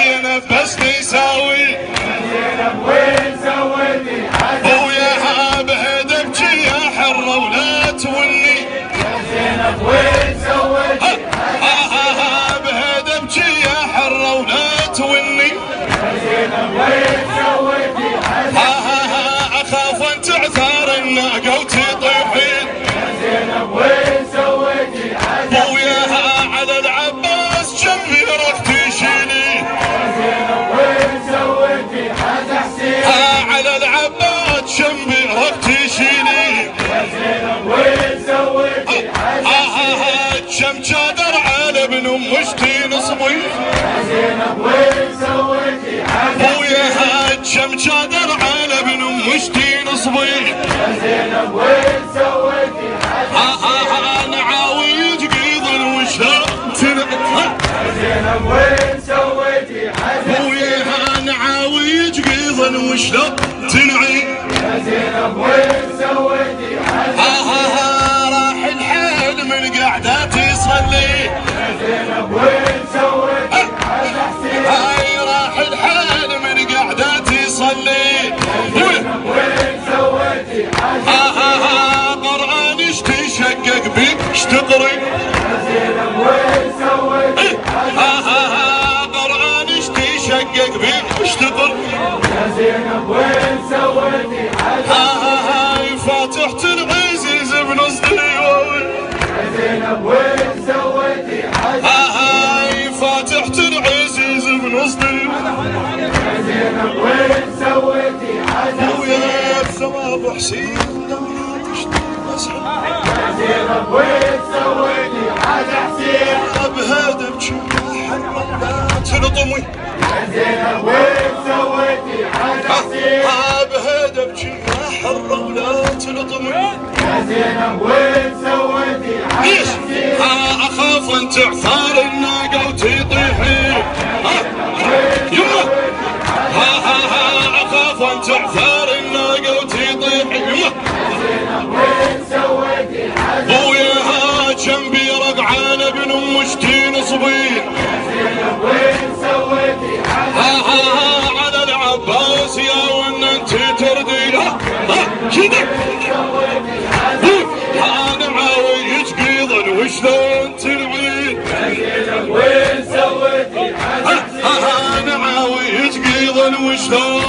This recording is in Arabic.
زينب بس نساوي زينب وين سويتي وياها بهدبجي يا حرة ولا تولي يا زينب وين سويتي بهدبجي يا حرة ولا تولي يا زينب وين سويتي اخاف ان تعثر الناقة وتطيحين يا زينب وين سويتي وياها على العباس جنبي رختشيني يا زينب وين سويتي حاج حسين على العباس جنبي رختشيني يا زينب وين سويتي شم شادر على ابن مشتي نصبي يا زينب وين سويتي وياها شم شادر على ابن مشتي نصبي يا زينب وين سويتي نعاوي تقيض وشلون تنعي يا زينب وين سويتي وياها نعاوي تقيض وشلون تنعي يا زينب وين سويتي راح الحال من قعدات يصلي يا زينب وين سويتي حسين هاي راح الحال من قعدات يصلي وين سويتي قرآن اشتشقق بيك اشتقري يا زينب وين سويتي قرآن اشتشقق بيك اشتقر يا زينب وين سويتي هاي فاتحة العزيز بنص ديوان يا زينب وين سويتي هاي فاتحة العزيز بنص ديوان يا زينب وين سويتي ويا الثواب حسين يا زينب وين سويتي حسين بهذا بشي تلطمي يا زينب وين سويتي حسين بهذا بشي حرة ولا تلطمي يا زينب وين سويتي ليش؟ حسين اخاف ان تعثر الناقة وتطيحي يما اخاف ان تعثر الناقة وتطيحي يما وين سويتي وياها جنبي رقعان ابن مشتي نصبين وين سويتي على العباس يا وان انت ترديها كذا انا عاوي تقيضا وشلون تنعين وين سويتي انا عاوي تقيضا وشلون